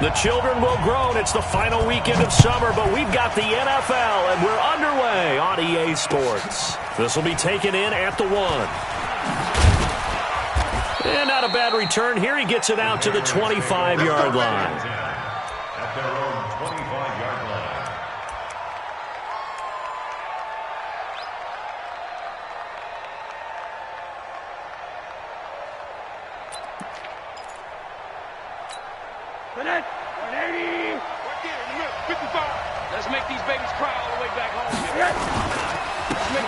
The children will groan. It's the final weekend of summer, but we've got the NFL, and we're underway on EA Sports. This will be taken in at the 1. And not a bad return here. He gets it out to the 25-yard line. At their own 25-yard line. Let's make these babies cry all the way back home.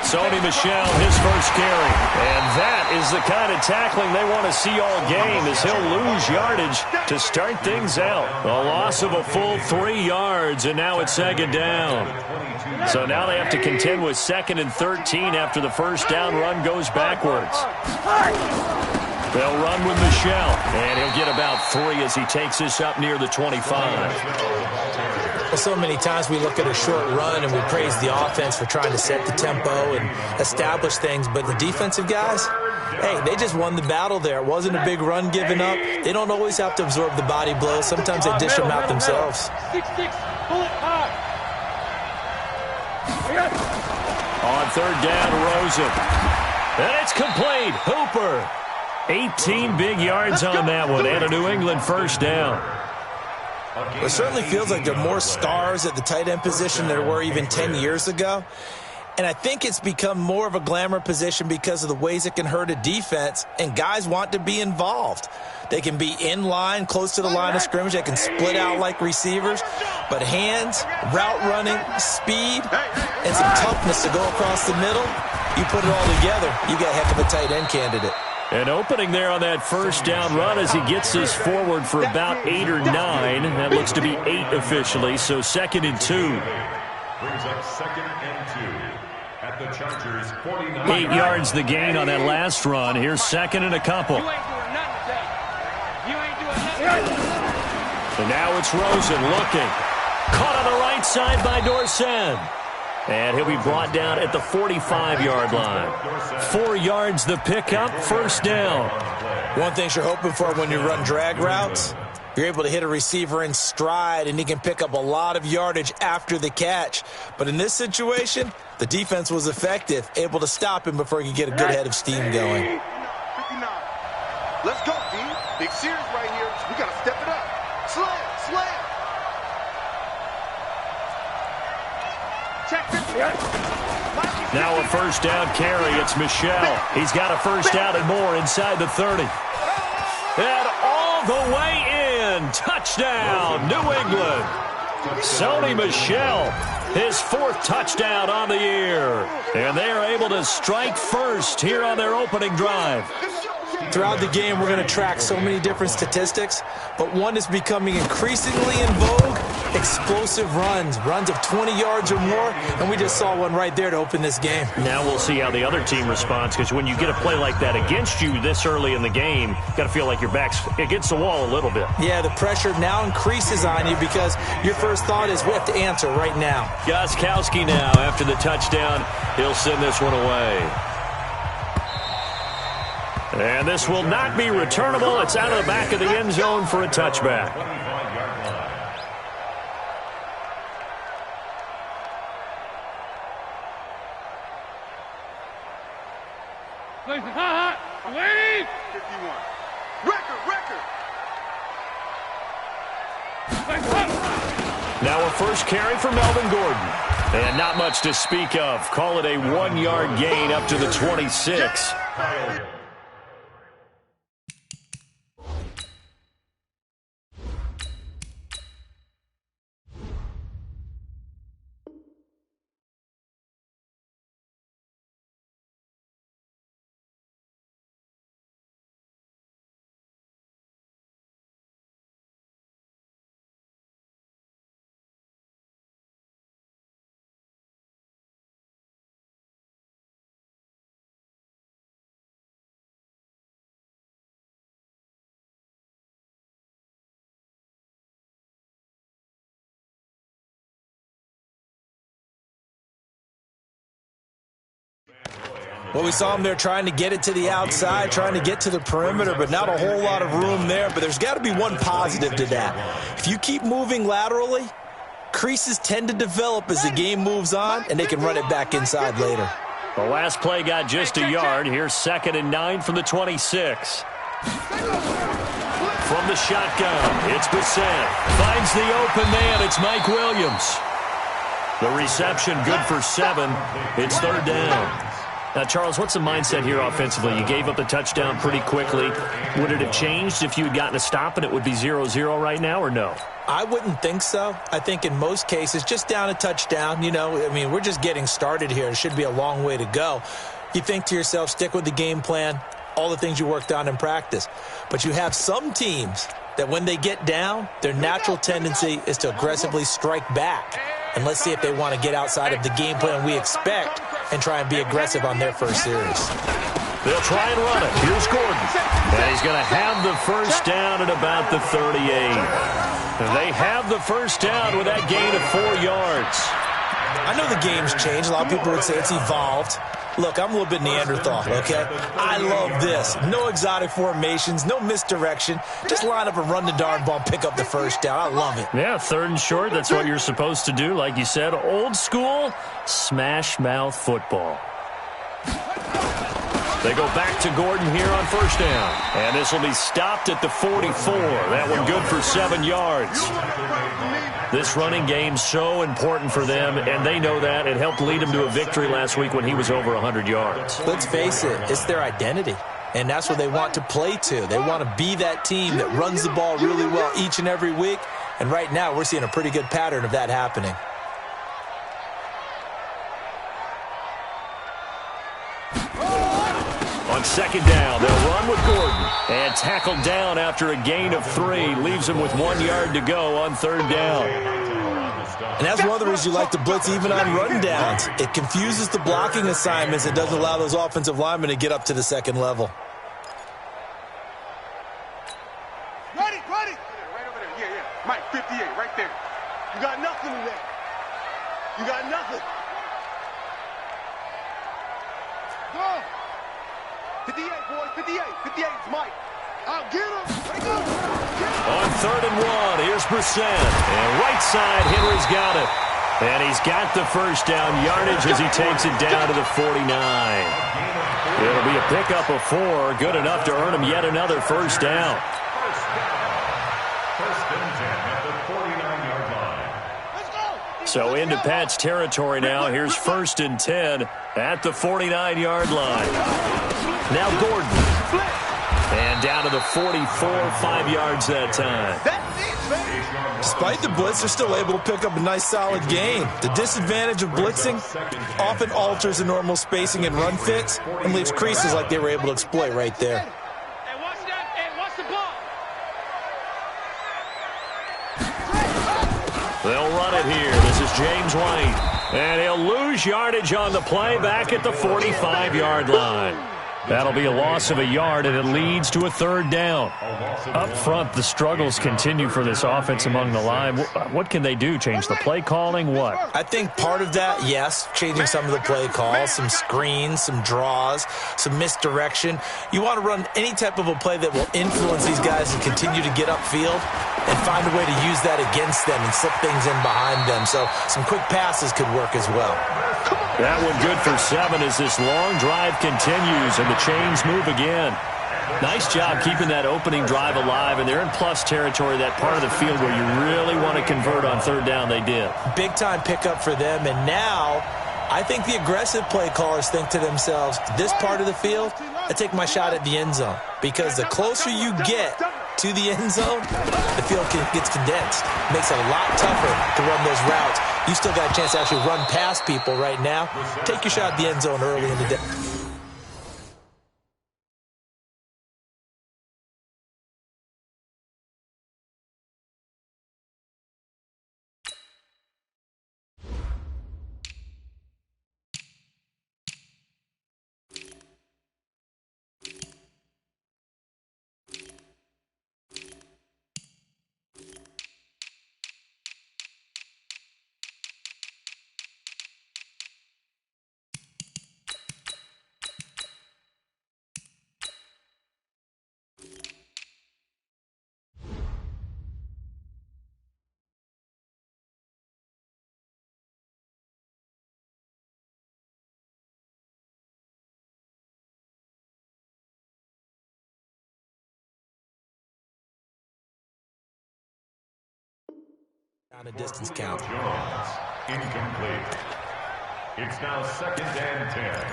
Sony Michel, his first carry. And that is the kind of tackling they want to see all game, as he'll lose yardage to start things out. A loss of a full 3 yards, and now it's second down. So now they have to contend with 2nd and 13 after the first down run goes backwards. They'll run with Michel, and he'll get about 3 as he takes this up near the 25. Well, so many times we look at a short run and we praise the offense for trying to set the tempo and establish things, but the defensive guys, hey, they just won the battle there. It wasn't a big run given up. They don't always have to absorb the body blows. Sometimes they dish them out themselves. On third down, Rosen. And it's complete. Hooper. 18 big yards on that one, and a New England first down. It certainly feels like there are more stars at the tight end position than there were even 10 years ago. And I think it's become more of a glamour position because of the ways it can hurt a defense, and guys want to be involved. They can be in line, close to the line of scrimmage. They can split out like receivers. But hands, route running, speed, and some toughness to go across the middle, you put it all together, you got a heck of a tight end candidate. An opening there on that first down run as he gets this forward for about 8 or 9. That looks to be 8 officially, so 2nd and 2. Brings up 2nd and 2 at the Chargers 49. 8 yards the gain on that last run. Here's 2nd and a couple. You ain't doing nothing today. You ain't doing nothing. And now it's Rosen looking. Caught on the right side by Dorsett. And he'll be brought down at the 45-yard line. 4 yards the pickup, first down. One thing you're hoping for when you run drag routes, you're able to hit a receiver in stride, and he can pick up a lot of yardage after the catch. But in this situation, the defense was effective, able to stop him before he could get a good head of steam going. 59. Let's go, D. Big series right here. We got to step it up. Slam, slam. Now a first down carry. It's Michel. He's got a first down and more inside the 30. And all the way in. Touchdown, New England. Sony Michel, his 4th touchdown on the year. And they are able to strike first here on their opening drive. Throughout the game, we're going to track so many different statistics, but one is becoming increasingly in vogue: explosive runs of 20 yards or more, and we just saw one right there to open this game. Now we'll see how the other team responds, because when you get a play like that against you this early in the game, you got to feel like your back's against the wall a little bit. Yeah, the pressure now increases on you because your first thought is we have to answer right now. Gostkowski now, after the touchdown, he'll send this one away. And this will not be returnable. It's out of the back of the end zone for a touchback. Wait! 51. Record. Now a first carry for Melvin Gordon. And not much to speak of. Call it a 1-yard gain up to the 26. Well, we saw him there trying to get it to the outside, trying to get to the perimeter, but not a whole lot of room there. But there's got to be one positive to that. If you keep moving laterally, creases tend to develop as the game moves on, and they can run it back inside later. The last play got just a yard. Here's 2nd and 9 from the 26. From the shotgun, it's Bissett. Finds the open man. It's Mike Williams. The reception good for 7. It's 3rd down. Now, Charles, what's the mindset here offensively? You gave up the touchdown pretty quickly. Would it have changed if you had gotten a stop and it would be 0-0 right now, or no? I wouldn't think so. I think in most cases, just down a touchdown, we're just getting started here. It should be a long way to go. You think to yourself, stick with the game plan, all the things you worked on in practice. But you have some teams that when they get down, their natural tendency is to aggressively strike back. And let's see if they want to get outside of the game plan we expect and try and be aggressive on their first series. They'll try and run it. Here's Gordon. And he's going to have the first down at about the 38. They have the first down with that gain of 4 yards. I know the game's changed. A lot of people would say it's evolved. Look, I'm a little bit Neanderthal, okay? I love this. No exotic formations, no misdirection. Just line up and run the darn ball and pick up the first down. I love it. Yeah, 3rd and short. That's what you're supposed to do. Like you said, old school smash mouth football. They go back to Gordon here on first down. And this will be stopped at the 44. That one good for 7 yards. This running game's so important for them, and they know that. It helped lead them to a victory last week when he was over 100 yards. Let's face it, it's their identity, and that's what they want to play to. They want to be that team that runs the ball really well each and every week, and right now we're seeing a pretty good pattern of that happening. On 2nd down, they'll run with Gordon. And tackled down after a gain of 3. Leaves him with 1 yard to go on 3rd down. And that's one of the reasons you like to blitz even on run downs. It confuses the blocking assignments. It doesn't allow those offensive linemen to get up to the 2nd level. Ready. Right over there. Yeah. Mike, 58, right there. You got nothing in there. You got nothing. Go. 58, boys, 58. 58 is Mike. I'll get him. Let go. On 3rd and 1, here's Brissett. And right side, Henry's got it. And he's got the first down yardage as he takes it down to the 49. It'll be a pickup of 4, good enough to earn him yet another first down. First and 10 at the 49-yard line. Let's go. So into Pat's territory now. Here's 1st and 10 at the 49-yard line. Now Gordon. And down to the 44, 5 yards that time. Despite the blitz, they're still able to pick up a nice solid gain. The disadvantage of blitzing often alters the normal spacing and run fits and leaves creases like they were able to exploit right there. Hey, watch that. Hey, watch the ball. They'll run it here. This is James White. And he'll lose yardage on the play back at the 45-yard line. That'll be a loss of a yard, and it leads to a 3rd down. Up front, the struggles continue for this offense among the line. What can they do? Change the play calling? What? I think part of that, yes, changing some of the play calls, some screens, some draws, some misdirection. You want to run any type of a play that will influence these guys and continue to get upfield and find a way to use that against them and slip things in behind them. So some quick passes could work as well. That one good for 7 as this long drive continues and the chains move again. Nice job keeping that opening drive alive, and they're in plus territory, that part of the field where you really want to convert on 3rd down. They did. Big-time pickup for them, and now I think the aggressive play callers think to themselves, this part of the field, I take my shot at the end zone, because the closer you get to the end zone, the field gets condensed. Makes it a lot tougher to run those routes. You still got a chance to actually run past people right now. Take your shot at the end zone early in the day. On a distance count. Jones, incomplete. It's now 2nd and 10.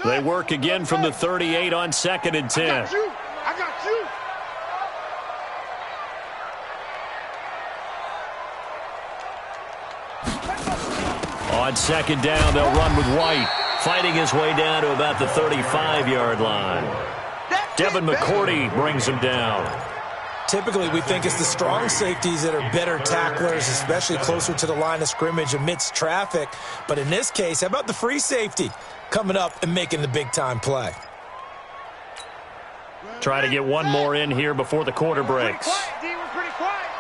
They work again from the 38 on 2nd and 10. I got you. I got you. On 2nd down, they'll run with White, fighting his way down to about the 35-yard line. Devin McCourty brings him down. Typically, we think it's the strong safeties that are better tacklers, especially closer to the line of scrimmage amidst traffic. But in this case, how about the free safety coming up and making the big-time play? Try to get one more in here before the quarter breaks. We're pretty quiet.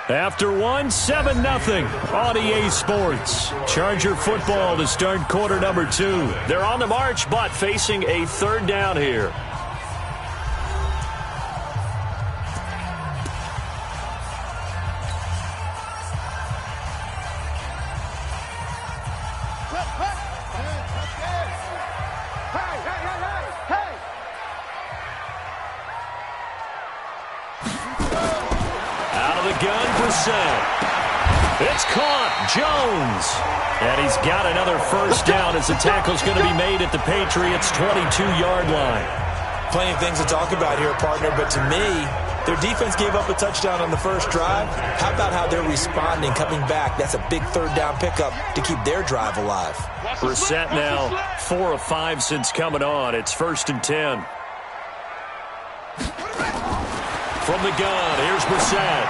After one, 7-0 on EA Sports. Charger football to start quarter number 2. They're on the march, but facing a 3rd down here. It's caught. Jones. And he's got another first down as the tackle's going to be made at the Patriots' 22-yard line. Plenty of things to talk about here, partner, but to me, their defense gave up a touchdown on the first drive. How about how they're responding, coming back? That's a big 3rd down pickup to keep their drive alive. Brissett now 4 of 5 since coming on. It's 1st and 10. From the gun, here's Brissett.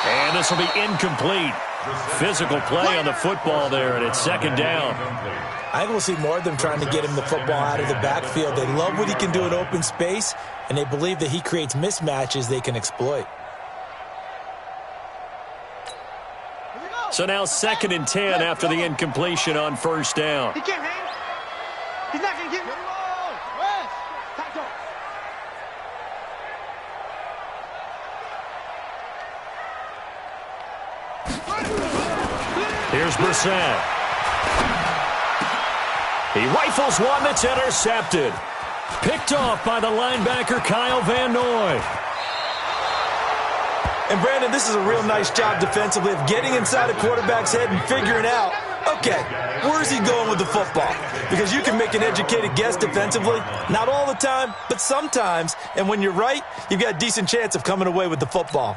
And this will be incomplete. Physical play on the football there, and it's 2nd down. I think we'll see more of them trying to get him the football out of the backfield. They love what he can do in open space, and they believe that he creates mismatches they can exploit. So now 2nd and 10 after the incompletion on 1st down. He can't hang. He's not going to get me. Here's Brissett. He rifles one that's intercepted. Picked off by the linebacker, Kyle Van Noy. And, Brandon, this is a real nice job defensively of getting inside a quarterback's head and figuring out, okay, where's he going with the football? Because you can make an educated guess defensively. Not all the time, but sometimes. And when you're right, you've got a decent chance of coming away with the football.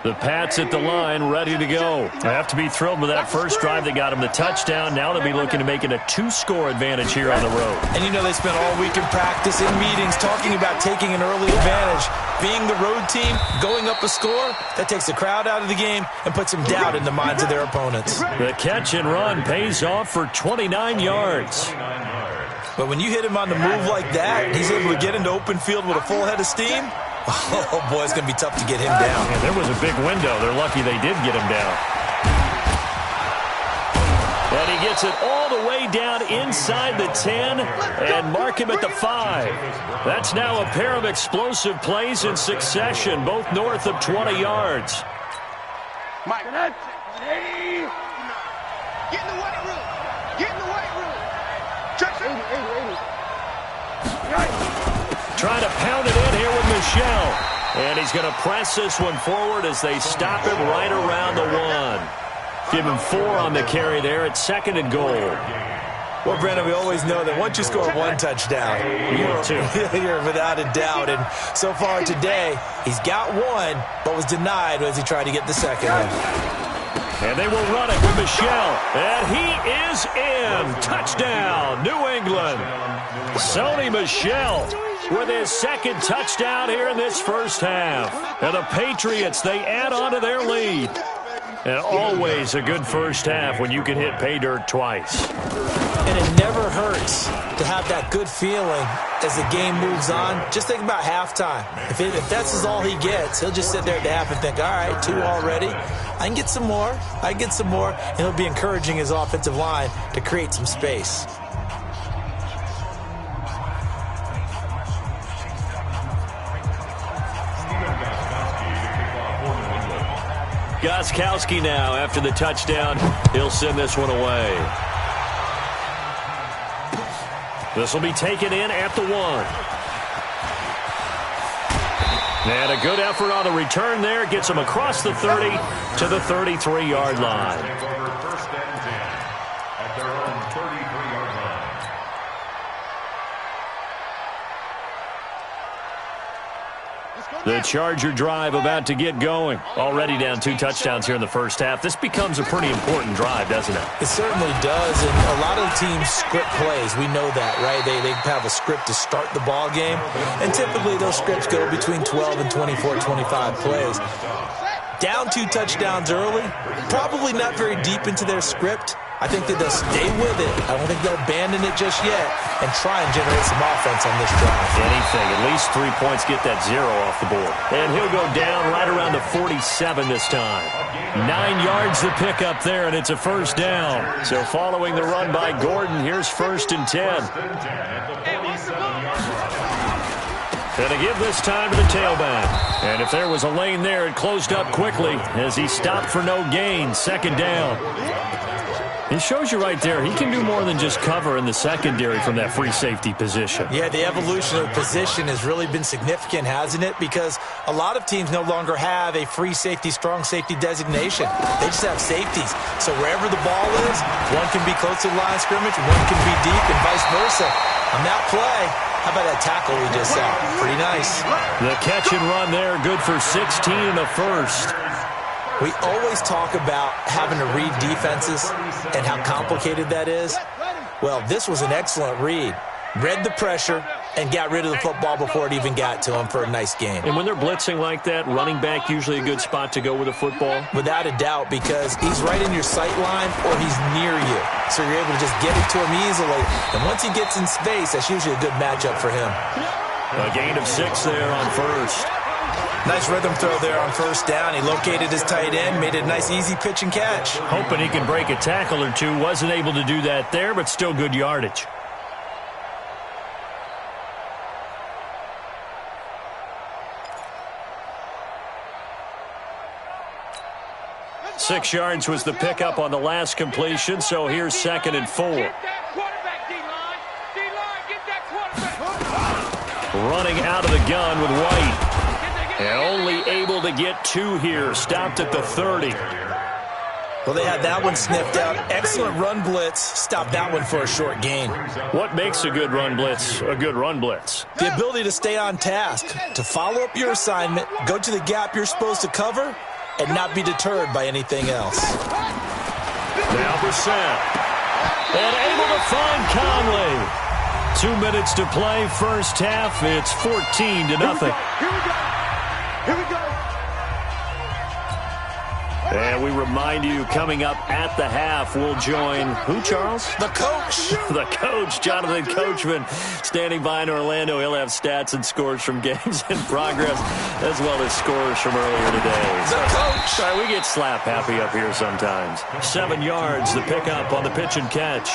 The Pats at the line, ready to go. I have to be thrilled with that first drive that got him the touchdown. Now they'll be looking to make it a 2-score advantage here on the road. And you know they spent all week in practice, in meetings, talking about taking an early advantage. Being the road team, going up a score, that takes the crowd out of the game and puts some doubt in the minds of their opponents. The catch and run pays off for 29 yards. But when you hit him on the move like that, he's able to get into open field with a full head of steam. Oh, boy, it's going to be tough to get him down. Yeah, there was a big window. They're lucky they did get him down. And he gets it all the way down inside the 10 and mark him at the 5. That's now a pair of explosive plays in succession, both north of 20 yards. Mike, get in the weight room. Get in the weight room. Check 80. Trying to pound it in here with Michel. And he's going to press this one forward as they stop him right around the 1. Give him 4 on the carry there at 2nd and goal. Well, Brandon, we always know that once you score 1 touchdown, you're without a doubt. And so far today, he's got 1, but was denied as he tried to get the 2nd one. And they will run it with Michel. And he is in. Touchdown, New England. Sony Michel with his 2nd touchdown here in this first half. And the Patriots, they add on to their lead. And always a good first half when you can hit pay dirt twice. And it never hurts to have that good feeling as the game moves on. Just think about halftime. If that's all he gets, he'll just sit there at the half and think, all right, 2 already. I can get some more. I can get some more. And he'll be encouraging his offensive line to create some space. Gostkowski now after the touchdown. He'll send this one away. This will be taken in at the 1. And a good effort on the return there. Gets him across the 30 to the 33-yard line. First and 10 at their own 33-yard line. The Charger drive about to get going. Already down 2 touchdowns here in the first half. This becomes a pretty important drive, doesn't it? It certainly does, and a lot of teams script plays. We know that, right? They have a script to start the ball game, and typically those scripts go between 12 and 24, 25 plays. Down 2 touchdowns early, probably not very deep into their script. I think that they'll stay with it. I don't think they'll abandon it just yet and try and generate some offense on this drive. Anything. At least 3 points, get that 0 off the board. And he'll go down right around the 47 this time. 9 yards to pick up there, and it's a first down. So following the run by Gordon, here's 1st and 10. And to give this time to the tailback. And if there was a lane there, it closed up quickly as he stopped for no gain. 2nd down. It shows you right there, he can do more than just cover in the secondary from that free safety position. Yeah, the evolution of position has really been significant, hasn't it? Because a lot of teams no longer have a free safety, strong safety designation. They just have safeties. So wherever the ball is, one can be close to the line of scrimmage, one can be deep, and vice versa. On that play, how about that tackle we just saw? Pretty nice. The catch and run there, good for 16 and a first. We always talk about having to read defenses and how complicated that is. Well, this was an excellent read. Read the pressure and got rid of the football before it even got to him for a nice game. And when they're blitzing like that, running back usually a good spot to go with the football? Without a doubt, because he's right in your sight line or he's near you. So you're able to just get it to him easily. And once he gets in space, that's usually a good matchup for him. A gain of 6 there on 1st. Nice rhythm throw there on 1st down. He located his tight end, made it a nice easy pitch and catch. Hoping he can break a tackle or two. Wasn't able to do that there, but still good yardage. Six yards was the pickup on the last completion, so here's 2nd and 4. Running out of the gun with White. And only able to get 2 here. Stopped at the 30. Well, they had that one sniffed out. Excellent run blitz. Stopped that one for a short gain. What makes a good run blitz a good run blitz? The ability to stay on task, to follow up your assignment, go to the gap you're supposed to cover, and not be deterred by anything else. Now Brissett. And able to find Conley. 2 minutes to play, first half. It's 14-0. Here we go. And we remind you, coming up at the half, we'll join who, Charles? The coach. The coach, Jonathan Coachman, standing by in Orlando. He'll have stats and scores from games in progress, as well as scores from earlier today. The coach. Sorry, we get slap happy up here sometimes. 7 yards, the pickup on the pitch and catch.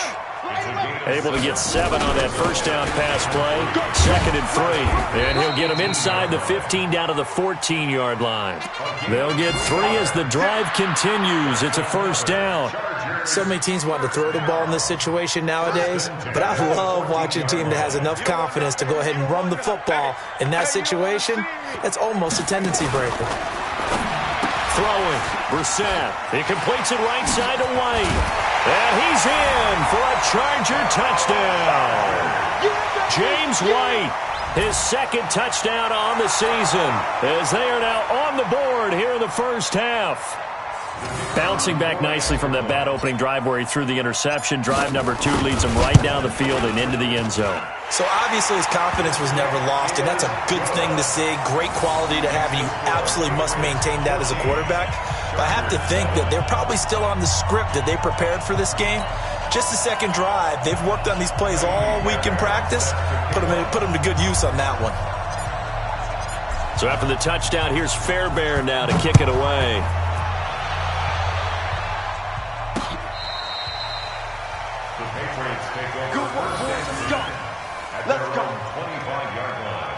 Able to get 7 on that first down pass play. 2nd and 3. And he'll get him inside the 15 down to the 14-yard line. They'll get 3 as the drive continues. It's a first down. So many teams want to throw the ball in this situation nowadays, but I love watching a team that has enough confidence to go ahead and run the football. In that situation, that's almost a tendency breaker. Throwing, Brissett. He completes it right side to White. And he's in for a Charger touchdown. James White, his 2nd touchdown on the season, as they are now on the board here in the first half. Bouncing back nicely from that bad opening drive where he threw the interception. Drive number 2 leads him right down the field and into the end zone. So obviously his confidence was never lost, and that's a good thing to see. Great quality to have. You absolutely must maintain that as a quarterback. But I have to think that they're probably still on the script that they prepared for this game. Just the 2nd drive. They've worked on these plays all week in practice. Put them to good use on that one. So after the touchdown, here's Fairbairn now to kick it away. Let's go. 25-yard line.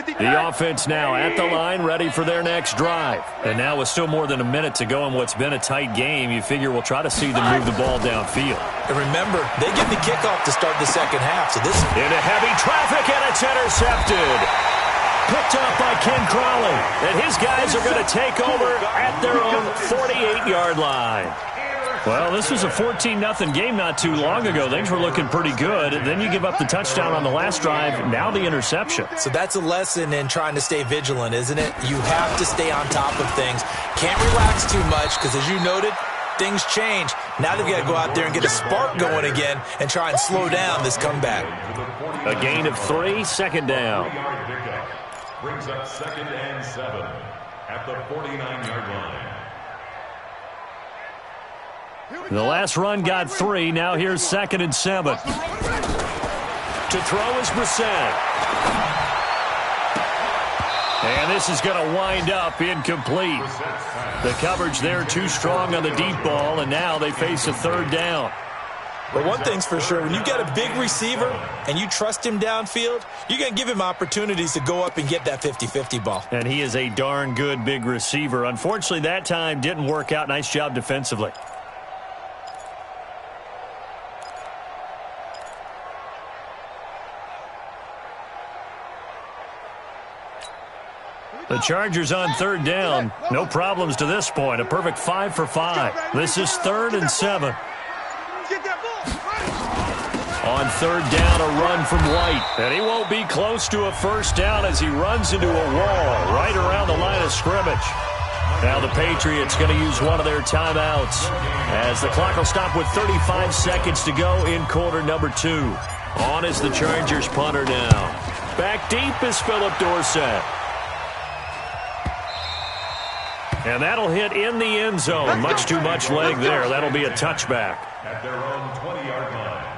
The offense now at the line, ready for their next drive. And now with still more than a minute to go in what's been a tight game, you figure we'll try to see them move the ball downfield. And remember, they get the kickoff to start the second half. So this into heavy traffic, and it's intercepted. Picked up by Ken Crawley. And his guys are going to take over at their own 48-yard line. Well, this was a 14-0 game not too long ago. Things were looking pretty good. Then you give up the touchdown on the last drive. Now the interception. So that's a lesson in trying to stay vigilant, isn't it? You have to stay on top of things. Can't relax too much because, as you noted, things change. Now they've got to go out there and get a spark going again and try and slow down this comeback. A gain of 3, second down. Brings up 2nd and 7 at the 49-yard line. The last run got 3. Now here's 2nd and 7. To throw is Brissett. And this is going to wind up incomplete. The coverage there too strong on the deep ball, and now they face a 3rd down. But one thing's for sure, when you've got a big receiver and you trust him downfield, you're going to give him opportunities to go up and get that 50-50 ball. And he is a darn good big receiver. Unfortunately, that time didn't work out. Nice job defensively. The Chargers on 3rd down. No problems to this point. A perfect 5 for 5. This is 3rd and 7. On 3rd down, a run from White. And he won't be close to a first down as he runs into a wall right around the line of scrimmage. Now the Patriots going to use one of their timeouts as the clock will stop with 35 seconds to go in quarter number 2. On is the Chargers punter now. Back deep is Philip Dorsett. And that'll hit in the end zone. Much too much leg there. That'll be a touchback. At their own 20-yard line.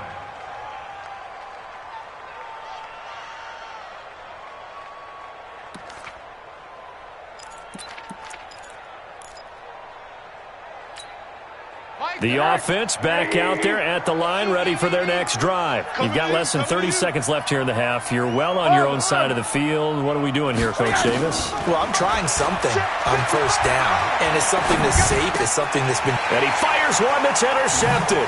The offense back out there at the line, ready for their next drive. You've got less than 30 seconds left here in the half. You're well on your own side of the field. What are we doing here, Coach Davis? Well, I'm trying something on first down, and it's something that's safe. It's something that's been... And he fires one that's intercepted.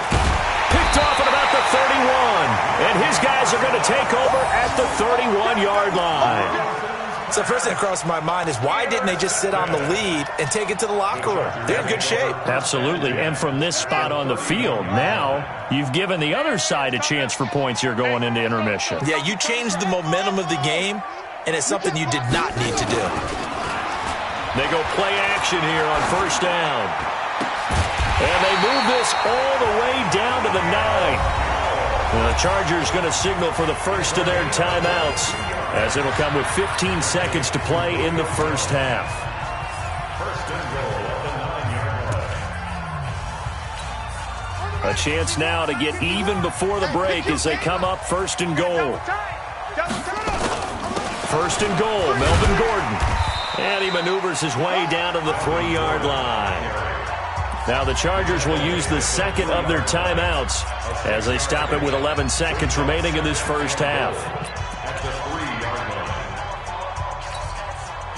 Picked off at about the 31. And his guys are going to take over at the 31-yard line. So first thing that crossed my mind is why didn't they just sit on the lead and take it to the locker room? They're in good shape. Absolutely. And from this spot on the field, now you've given the other side a chance for points here going into intermission. Yeah, you changed the momentum of the game, and it's something you did not need to do. They go play action here on first down. And they move this all the way down to the 9. And the Chargers going to signal for the first of their timeouts, as it'll come with 15 seconds to play in the first half. First and goal at the 9-yard line. A chance now to get even before the break as they come up 1st and goal. 1st and goal, Melvin Gordon. And he maneuvers his way down to the 3-yard line. Now the Chargers will use the second of their timeouts as they stop it with 11 seconds remaining in this first half.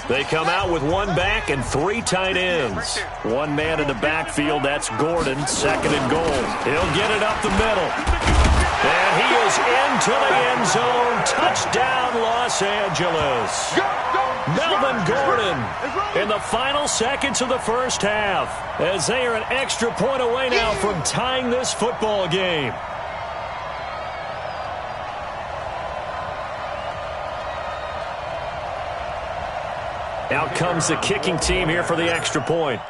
They come out with one back and 3 tight ends. One man in the backfield, that's Gordon, 2nd and goal. He'll get it up the middle. And he is into the end zone. Touchdown, Los Angeles. Melvin Gordon in the final seconds of the first half, as they are an extra point away now from tying this football game. Out comes the kicking team here for the extra point.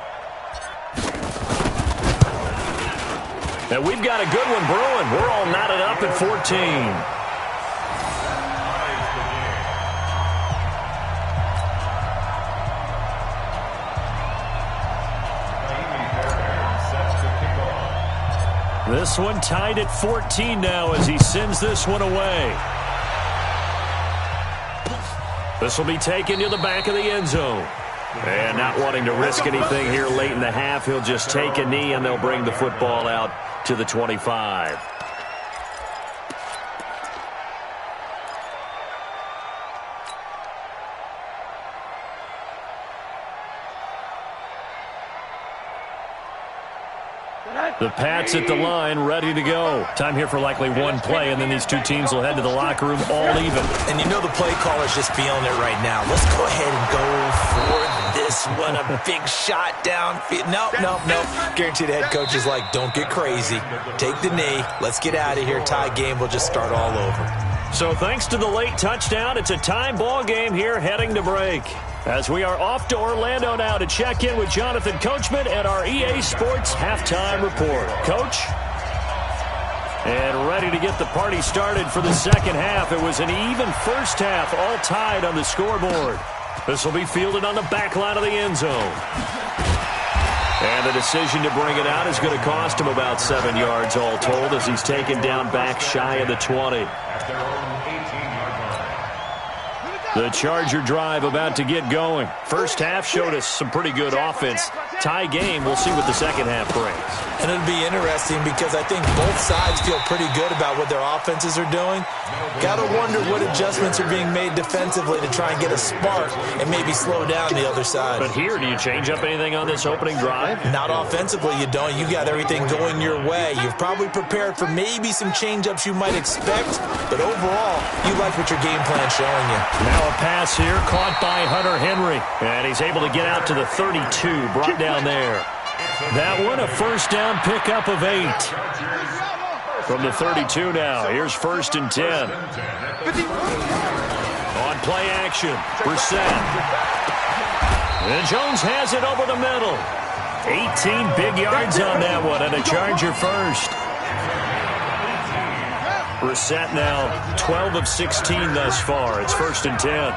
And we've got a good one brewing. We're all knotted up at 14. This one tied at 14 now as he sends this one away. This will be taken to the back of the end zone. And not wanting to risk anything here late in the half, he'll just take a knee and they'll bring the football out to the 25. The Pats at the line, ready to go. Time here for likely one play, and then these two teams will head to the locker room all even. And you know the play caller's just feeling it right now. Let's go ahead and go for this one. A big shot downfield. Nope. Guaranteed the head coach is like, don't get crazy. Take the knee. Let's get out of here. Tie game. We'll just start all over. So thanks to the late touchdown, it's a tie ball game here heading to break. As we are off to Orlando now to check in with Jonathan Coachman and our EA Sports halftime report. Coach? And ready to get the party started for the second half. It was an even first half, all tied on the scoreboard. This will be fielded on the back line of the end zone. And the decision to bring it out is going to cost him about 7 yards all told as he's taken down back shy of the 20. The Charger drive about to get going. First half showed us some pretty good offense. Tie game, we'll see what the second half brings. And it'll be interesting because I think both sides feel pretty good about what their offenses are doing. Got to wonder what adjustments are being made defensively to try and get a spark and maybe slow down the other side. But here, do you change up anything on this opening drive? Not offensively, you don't. You got everything going your way. You've probably prepared for maybe some change-ups you might expect, but overall, you like what your game plan's showing you. Now a pass here caught by Hunter Henry, and he's able to get out to the 32, brought down there. That one a first down pickup of 8. From the 32 now, here's 1st and 10. On play action, Brissett. And Jones has it over the middle. 18 big yards on that one, and a Charger first. Brissett now 12 of 16 thus far. It's 1st and 10.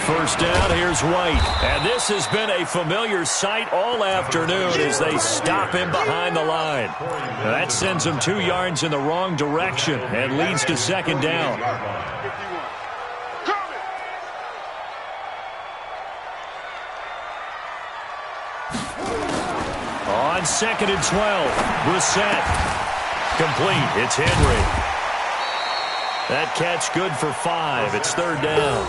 First down, here's White. And this has been a familiar sight all afternoon as they stop him behind the line. That sends him 2 yards in the wrong direction and leads to second down. On 2nd and 12, Brissett. Complete. It's Henry. That catch good for 5. It's 3rd down.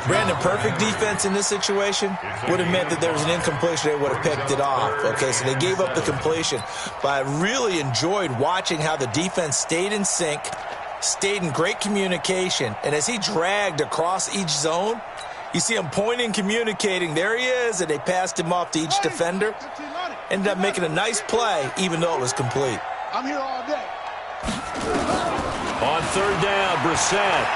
Brandon, perfect defense in this situation would have meant that there was an incompletion. They would have picked it off. Okay, so they gave up the completion. But I really enjoyed watching how the defense stayed in sync, stayed in great communication, and as he dragged across each zone, you see him pointing, communicating. There he is, and they passed him off to each defender. Ended up making a nice play, even though it was complete. I'm here all day. On 3rd down, Brissett.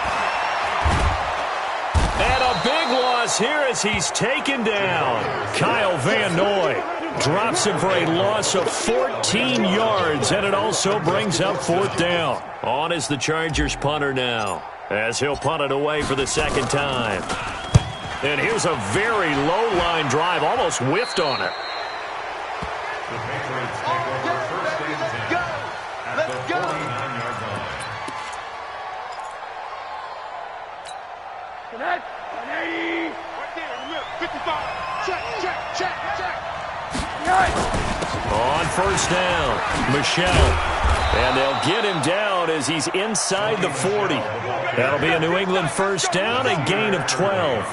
And a big loss here as he's taken down. Kyle Van Noy drops him for a loss of 14 yards, and it also brings up 4th down. On is the Chargers punter now, as he'll punt it away for the 2nd time. And here's a very low-line drive, almost whiffed on it. The Patriots take over 1st and 10 at the 49-yard line. Connect. 180. Right there in the middle. 55. Check. On 1st down, Michelle. And they'll get him down as he's inside the 40. That'll be a New England 1st down, a gain of 12.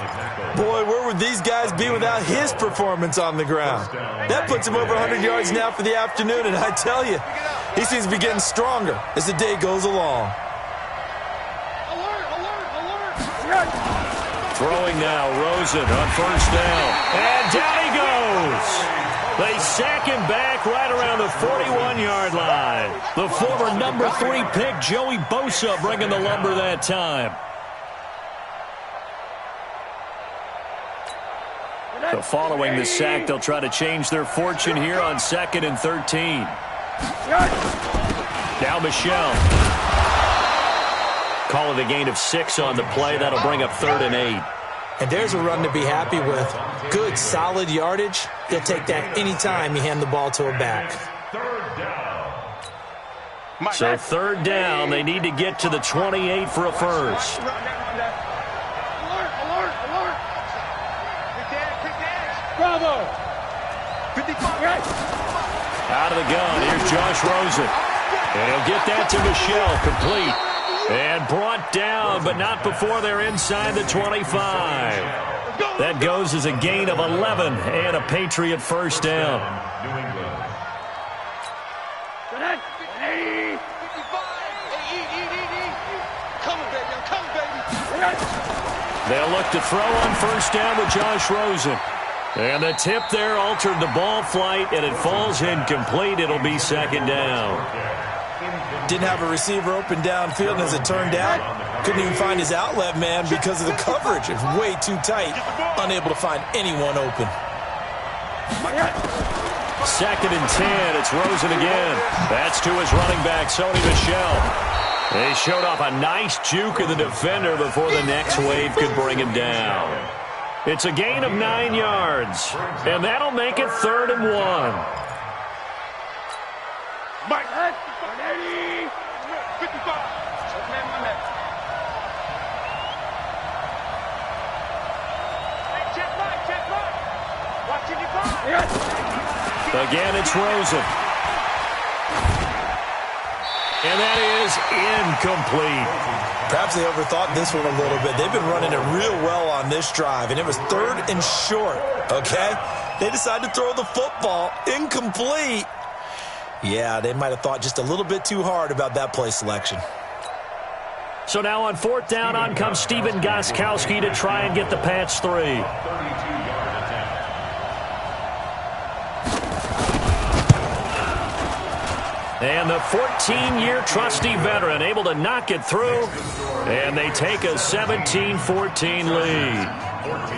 Boy, where would these guys be without his performance on the ground? That puts him over 100 yards now for the afternoon, and I tell you, he seems to be getting stronger as the day goes along. Throwing now, Rosen on 1st down. And down he goes. They sack him back right around the 41-yard line. The former number 3 pick, Joey Bosa, bringing the lumber that time. So following the sack, they'll try to change their fortune here on 2nd and 13. Now Michelle. Call it a gain of 6 on the play. That'll bring up 3rd and 8. And there's a run to be happy with. Good, solid yardage. You'll take that anytime you hand the ball to a back. 3rd down. So 3rd down, they need to get to the 28 for a first. Bravo. 55. Out of the gun, here's Josh Rosen. And he'll get that to Michelle, complete. And brought down, but not before they're inside the 25. That goes as a gain of 11 and a Patriot first down. New England. They'll look to throw on first down with Josh Rosen. And the tip there altered the ball flight, and it falls incomplete. It'll be second down. Didn't have a receiver open downfield, and as it turned out, couldn't even find his outlet man because of the coverage. It's way too tight, unable to find anyone open. Second and 10. It's Rosen again. That's to his running back, Sony Michel. They showed off a nice juke of the defender before the next wave could bring him down. It's a gain of 9 yards, and that'll make it 3rd and 1. Mike, 55. Again, it's Rosen. And that is incomplete. Perhaps they overthought this one a little bit. They've been running it real well on this drive, and it was 3rd and short, okay? They decided to throw the football incomplete. Yeah, they might have thought just a little bit too hard about that play selection. So now on 4th down, on comes Steven Gostkowski to try and get the Pats 3. 32-yard attempt. And the 14-year trusty veteran able to knock it through. And they take a 17-14 lead.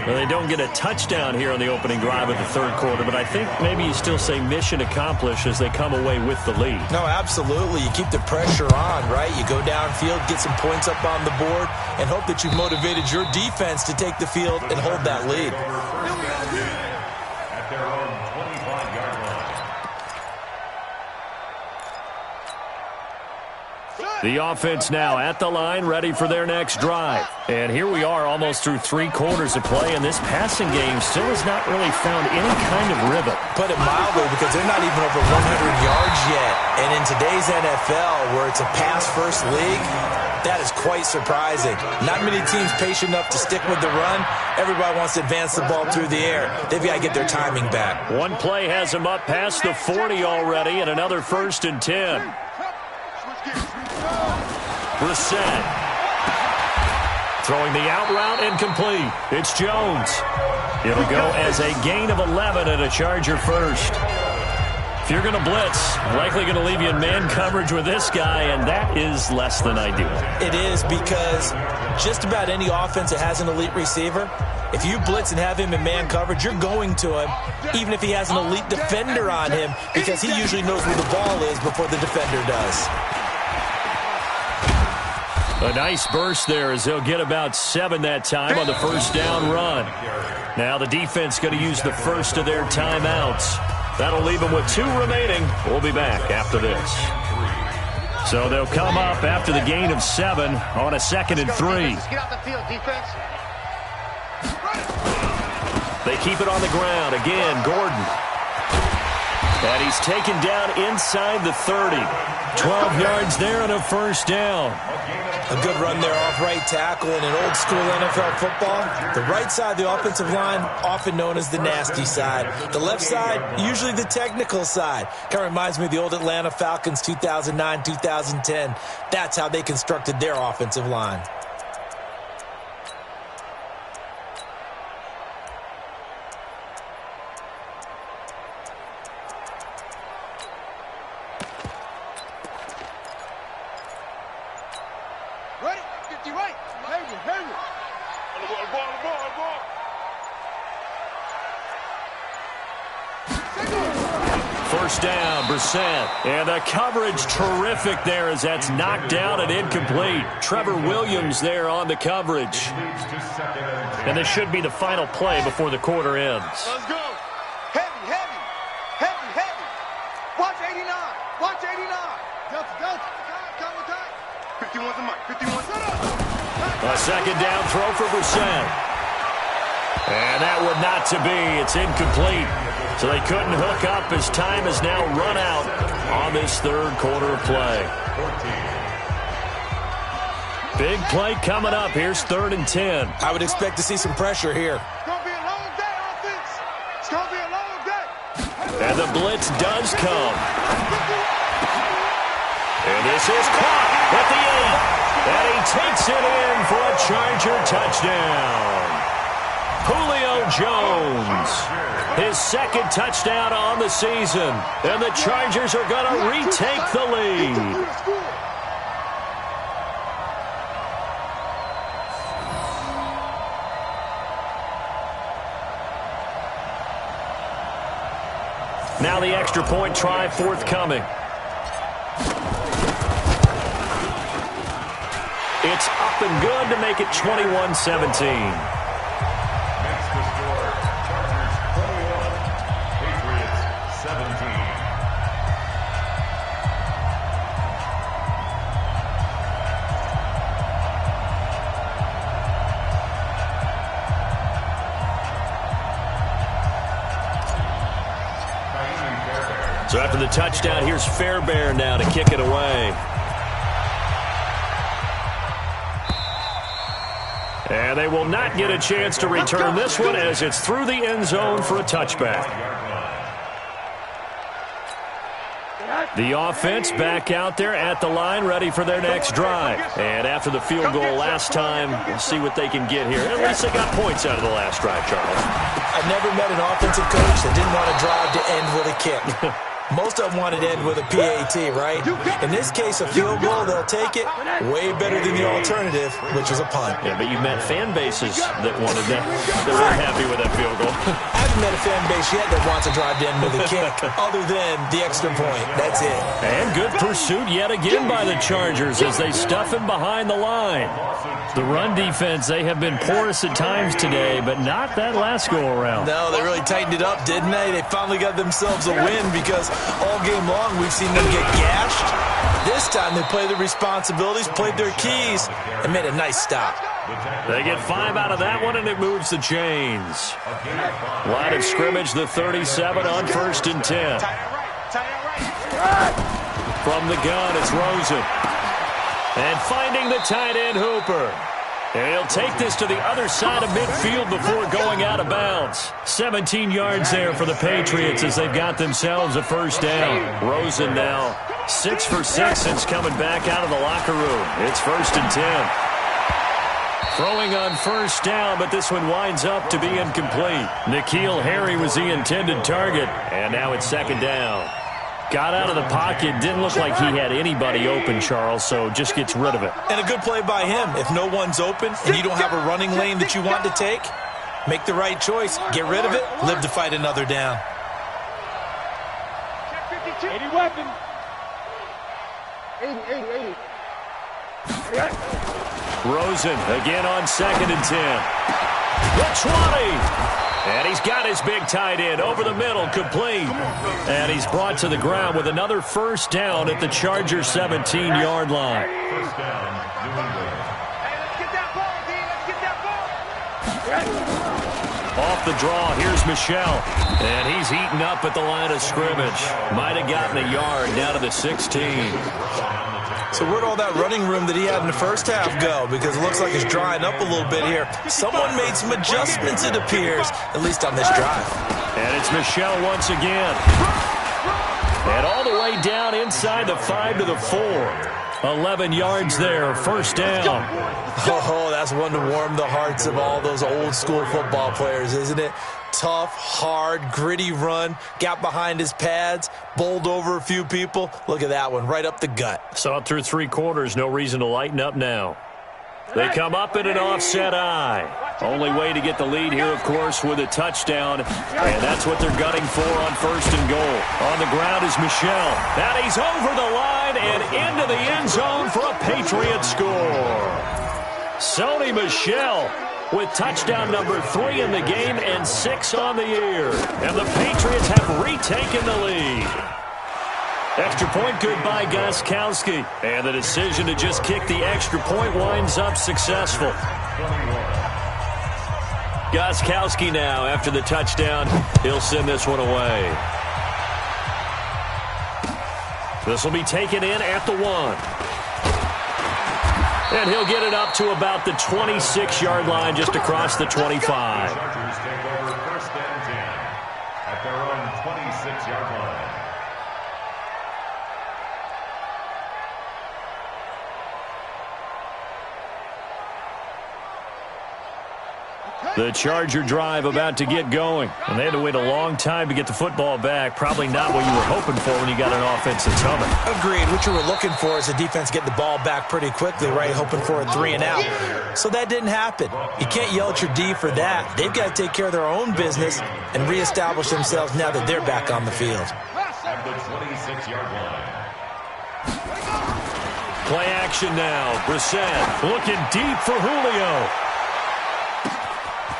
Well, they don't get a touchdown here on the opening drive of the 3rd quarter, but I think maybe you still say mission accomplished as they come away with the lead. No, absolutely. You keep the pressure on, right? You go downfield, get some points up on the board, and hope that you've motivated your defense to take the field and hold that lead. At their own 25-yard line. The offense now at the line, ready for their next drive. And here we are almost through 3 quarters of play, and this passing game still has not really found any kind of rhythm. Put it mildly, because they're not even over 100 yards yet. And in today's NFL, where it's a pass-first league, that is quite surprising. Not many teams patient enough to stick with the run. Everybody wants to advance the ball through the air. They've got to get their timing back. One play has them up past the 40 already, and another 1st and 10. Brissett throwing the out route incomplete. It's Jones. It'll go as a gain of 11 and a Charger first. If you're going to blitz, likely going to leave you in man coverage with this guy, and that is less than ideal. It is, because just about any offense that has an elite receiver, if you blitz and have him in man coverage, you're going to him, even if he has an elite defender on him, because he usually knows where the ball is before the defender does. A nice burst there as they'll get about 7 that time on the first down run. Now the defense going to use the first of their timeouts. That'll leave them with 2 remaining. We'll be back after this. So they'll come up after the gain of 7 on a 2nd and 3. Get off the field, defense. They keep it on the ground. Again, Gordon. And he's taken down inside the 30. 12 yards there and a first down. A good run there off right tackle in an old school NFL football. The right side of the offensive line, often known as the nasty side. The left side, usually the technical side. Kind of reminds me of the old Atlanta Falcons 2009, 2010. That's how they constructed their offensive line. Ready? 50 right. Hang it. First down, Brissett. And the coverage terrific there as that's knocked down and incomplete. Trevor Williams there on the coverage. And this should be the final play before the quarter ends. Let's go. Heavy. Watch 89. Watch 89. Delta. Count the time. 51's the mic. 51. Shut up. A second down throw for Brissett. And that would not to be. It's incomplete. So they couldn't hook up as time has now run out on this 3rd quarter of play. Big play coming up. Here's 3rd and 10. I would expect to see some pressure here. Go. And the blitz does come. And this is caught at the 8. And he takes it in for a Charger touchdown. Julio Jones, his second touchdown on the season. And the Chargers are going to retake the lead. Now the extra point try forthcoming. It's up and good to make it 21-17. Next to score, Chargers 21, Patriots 17. So after the touchdown, here's Fairbairn now to kick it away. And they will not get a chance to return this one as it's through the end zone for a touchback. The offense back out there at the line, ready for their next drive. And after the field goal last time, we'll see what they can get here. At least they got points out of the last drive, Charles. I've never met an offensive coach that didn't want to drive to end with a kick. Most of them wanted to end with a PAT, right? In this case, a field goal, they'll take it. Way better than the alternative, which is a punt. Yeah, but you've met fan bases that wanted that. They were happy with that field goal. I haven't met a fan base yet that wants to drive to end with a kick, other than the extra point. That's it. And good pursuit yet again by the Chargers as they stuff him behind the line. The run defense, they have been porous at times today, but not that last go-around. No, they really tightened it up, didn't they? They finally got themselves a win because all game long we've seen them get gashed. This time they played their responsibilities, played their keys, and made a nice stop. They get 5 out of that one, and it moves the chains. Line of scrimmage, the 37 on 1st and 10. From the gun, it's Rosen. And finding the tight end, Hooper. And he'll take this to the other side of midfield before going out of bounds. 17 yards there for the Patriots as they've got themselves a first down. Rosen now 6 for 6 since coming back out of the locker room. It's 1st and 10. Throwing on first down, but this one winds up to be incomplete. N'Keal Harry was the intended target, and now it's 2nd down. Got out of the pocket, didn't look like he had anybody open, Charles, so just gets rid of it. And a good play by him. If no one's open and you don't have a running lane that you want to take, make the right choice. Get rid of it, live to fight another down. 80 weapon. 80. Rosen again on 2nd and 10. The 20. And he's got his big tight end over the middle, complete. And he's brought to the ground with another first down at the Chargers' 17-yard line. First down, New England. Hey, let's get that ball, D. Let's get that ball. Off the draw, here's Michel. And he's heating up at the line of scrimmage. Might have gotten a yard down to the 16. So where'd all that running room that he had in the first half go? Because it looks like it's drying up a little bit here. Someone made some adjustments, it appears, at least on this drive. And it's Michel once again. And all the way down inside the 5 to the 4. 11 yards there, first down. Oh, that's one to warm the hearts of all those old school football players, isn't it? Tough, hard, gritty run, got behind his pads, bowled over a few people. Look at that one, right up the gut. Saw it through 3 quarters, no reason to lighten up now. They come up in an offset eye. Only way to get the lead here, of course, with a touchdown. And that's what they're gunning for on 1st and goal. On the ground is Michel. And he's over the line and into the end zone for a Patriot score. Sony Michel with touchdown number 3 in the game and 6 on the year. And the Patriots have retaken the lead. Extra point good by Gostkowski. And the decision to just kick the extra point winds up successful. Gostkowski now, after the touchdown, he'll send this one away. This will be taken in at the 1. And he'll get it up to about the 26-yard line, just across the 25. Chargers take over 1st and 10 at their own 26-yard The Charger drive about to get going. And they had to wait a long time to get the football back. Probably not what you were hoping for when you got an offense that's humming. Agreed. What you were looking for is a defense getting the ball back pretty quickly, right? Hoping for a 3-and-out. So that didn't happen. You can't yell at your D for that. They've got to take care of their own business and reestablish themselves now that they're back on the field. At the 26-yard line. Play action now. Brissett looking deep for Julio.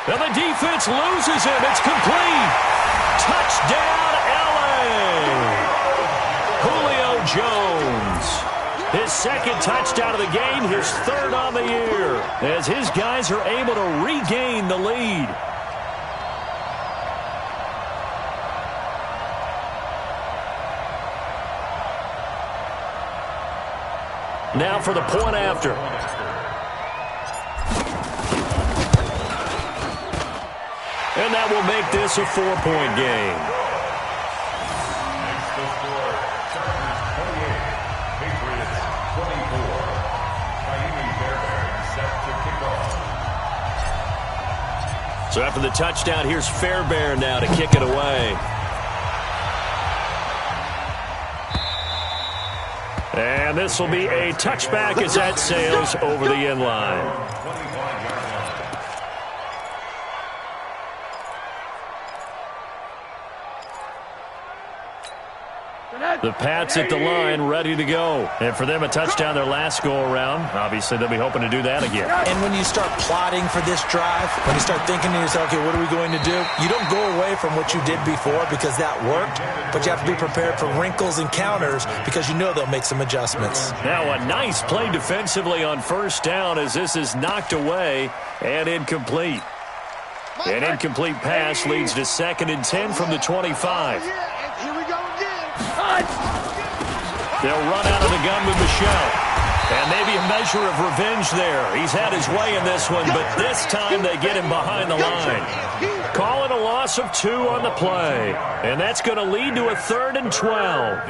And the defense loses him. It's complete. Touchdown, L.A. Julio Jones. His second touchdown of the game, his third on the year, as his guys are able to regain the lead. Now for the point after. And that will make this a 4-point game. Next to score, Chargers 28, Patriots 24. Miami Fairbairn set to kick off. So after the touchdown, here's Fairbairn now to kick it away. And this will be a touchback as that sails over the end line. The Pats at the line, ready to go. And for them, a touchdown their last go-around. Obviously, they'll be hoping to do that again. And when you start plotting for this drive, when you start thinking to yourself, okay, what are we going to do? You don't go away from what you did before because that worked, but you have to be prepared for wrinkles and counters because you know they'll make some adjustments. Now a nice play defensively on first down as this is knocked away and incomplete. An incomplete pass leads to 2nd and 10 from the 25. Here we go again. They'll run out of the gun with Michel. And maybe a measure of revenge there. He's had his way in this one, but this time they get him behind the line. Call it a loss of 2 on the play. And that's going to lead to a 3rd and 12.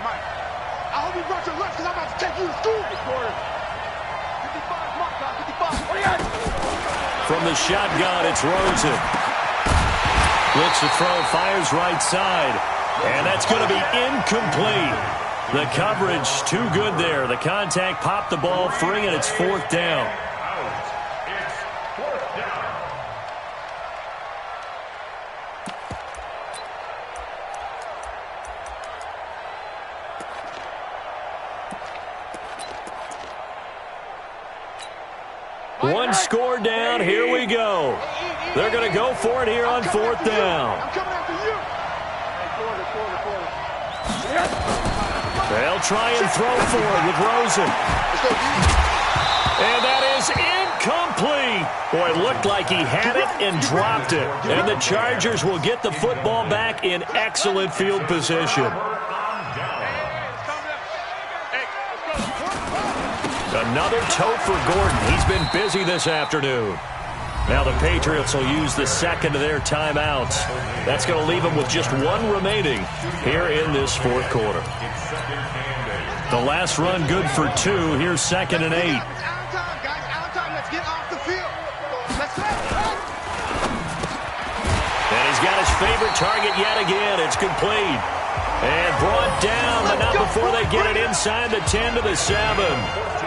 Mike. I hope you brought your lunch because I'm about to take you to school. 55, Mark, 55. What do you got? From the shotgun, it's Rosen. Looks to throw, fires right side. And that's going to be incomplete. The coverage too good there. The contact popped the ball free, and it's 4th down. One score down. Here we go. They're going to go for it here on 4th down. I'm coming after you. They'll try and throw for it with Rosen. And that is incomplete. Boy, it looked like he had it and dropped it. And the Chargers will get the football back in excellent field position. Another toe for Gordon. He's been busy this afternoon. Now the Patriots will use the second of their timeouts. That's going to leave them with just 1 remaining here in this 4th quarter. The last run good for 2. Here's 2nd and 8. Out of time, guys. Out of time. Let's get off the field. Let's go. And he's got his favorite target yet again. It's complete. And brought down, but not before they get it inside the 10 to the 7.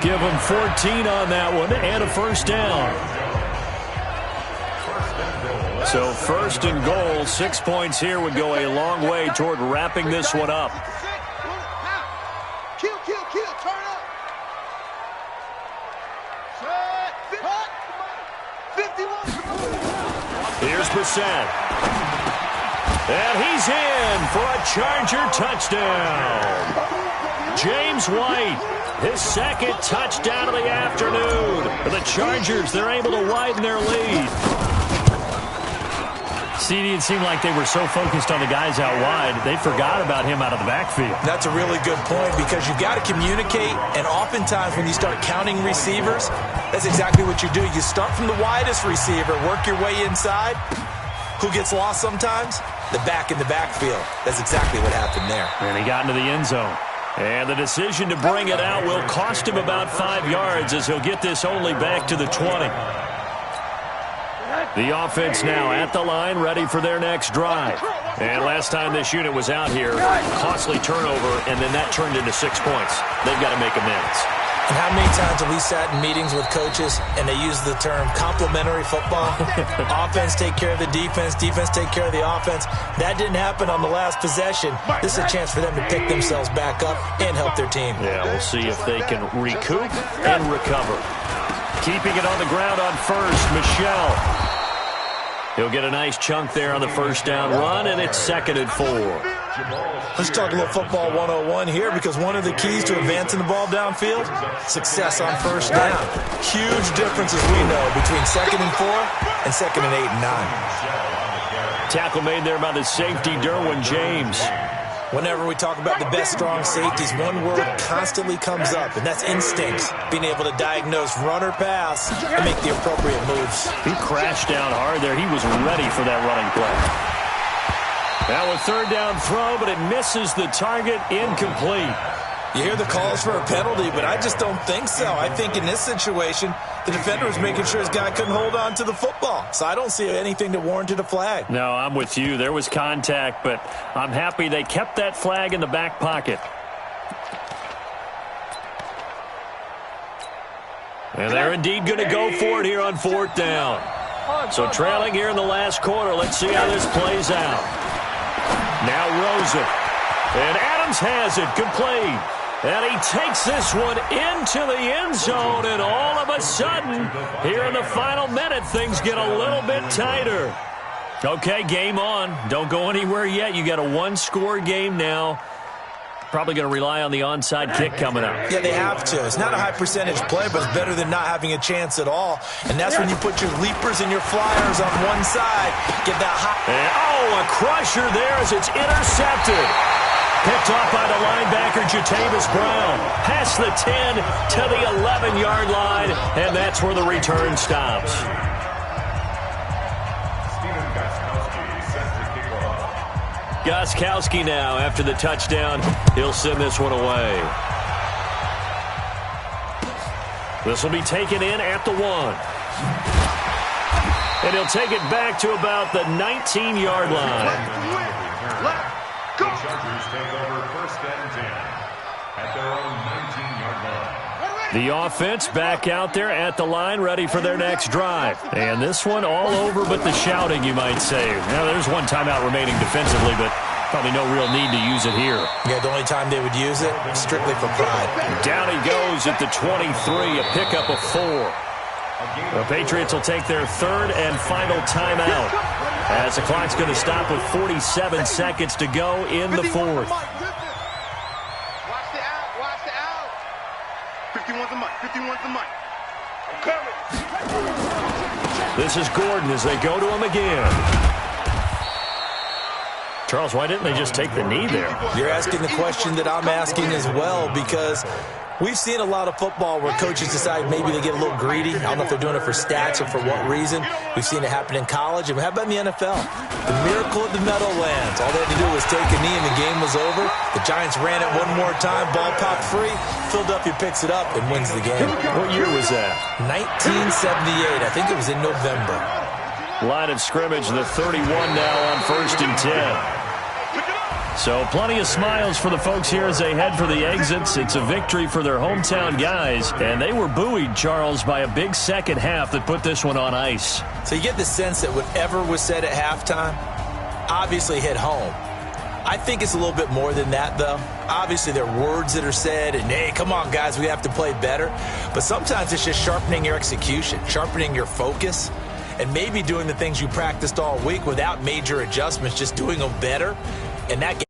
Give them 14 on that one and a 1st down. So 1st and goal, 6 points here would go a long way toward wrapping this one up. Kill, turn up. Set, 51. Here's Brissett. And he's in for a Charger touchdown. James White, his 2nd touchdown of the afternoon. For the Chargers, they're able to widen their lead. CD, it seemed like they were so focused on the guys out wide, they forgot about him out of the backfield. That's a really good point because you've got to communicate, and oftentimes when you start counting receivers, that's exactly what you do. You start from the widest receiver, work your way inside. Who gets lost sometimes? the back in the backfield. That's exactly what happened there. And he got into the end zone. And the decision to bring it out will cost him about 5 yards as he'll get this only back to the 20. The offense now at the line, ready for their next drive. And last time this unit was out here, costly turnover, and then that turned into 6 points. They've got to make amends. And how many times have we sat in meetings with coaches and they use the term complementary football? Offense take care of the defense, defense take care of the offense. That didn't happen on the last possession. This is a chance for them to pick themselves back up and help their team. Yeah, we'll see if they can recoup and recover. Keeping it on the ground on first, Michel. He'll get a nice chunk there on the first down run, and it's 2nd and 4. Let's talk a little football 101 here, because one of the keys to advancing the ball downfield, success on first down. Huge difference, as we know, between 2nd and 4 and 2nd and 8 and 9. Tackle made there by the safety, Derwin James. Whenever we talk about the best strong safeties, one word constantly comes up, and that's instincts. Being able to diagnose run or pass and make the appropriate moves. He crashed down hard there. He was ready for that running play. Now a 3rd down throw, but it misses the target, incomplete. You hear the calls for a penalty, but I just don't think so. I think in this situation, the defender was making sure his guy couldn't hold on to the football. So I don't see anything that warranted a flag. No, I'm with you. There was contact, but I'm happy they kept that flag in the back pocket. And they're indeed going to go for it here on 4th down. So trailing here in the last quarter. Let's see how this plays out. Now Rosen. And Adams has it complete. And he takes this one into the end zone. And all of a sudden, here in the final minute, things get a little bit tighter. Okay, game on. Don't go anywhere yet. You got a 1-score game now. Probably going to rely on the onside kick coming up. Yeah, they have to. It's not a high percentage play, but it's better than not having a chance at all. And that's when you put your leapers and your flyers on one side. Get that hot. And, a crusher there as it's intercepted. Picked off by the linebacker, Jatavis Brown. Past the 10 to the 11-yard line, and that's where the return stops. Gostkowski now, after the touchdown, he'll send this one away. This will be taken in at the 1. And he'll take it back to about the 19-yard line. The Chargers take over 1st and 10 at their own 19-yard line. The offense back out there at the line, ready for their next drive. And this one all over but the shouting, you might say. Now, there's one timeout remaining defensively, but probably no real need to use it here. Yeah, the only time they would use it, strictly for pride. Down he goes at the 23, a pickup of 4. The Patriots will take their 3rd and final timeout as the clock's going to stop with 47 seconds to go in the 4th. Watch the out, watch the out. 51's the mic, 51's the mic. I'm coming. This is Gordon as they go to him again. Charles, why didn't they just take the knee there? You're asking the question that I'm asking as well, because we've seen a lot of football where coaches decide maybe they get a little greedy. I don't know if they're doing it for stats or for what reason. We've seen it happen in college. And how about in the NFL? The miracle at the Meadowlands. All they had to do was take a knee and the game was over. The Giants ran it one more time. Ball popped free. Philadelphia picks it up and wins the game. What year was that? 1978. I think it was in November. Line of scrimmage, the 31 now on 1st and 10. So plenty of smiles for the folks here as they head for the exits. It's a victory for their hometown guys, and they were buoyed, Charles, by a big second half that put this one on ice. So you get the sense that whatever was said at halftime obviously hit home. I think it's a little bit more than that, though. Obviously, there are words that are said, and, hey, come on, guys, we have to play better. But sometimes it's just sharpening your execution, sharpening your focus, and maybe doing the things you practiced all week without major adjustments, just doing them better. And that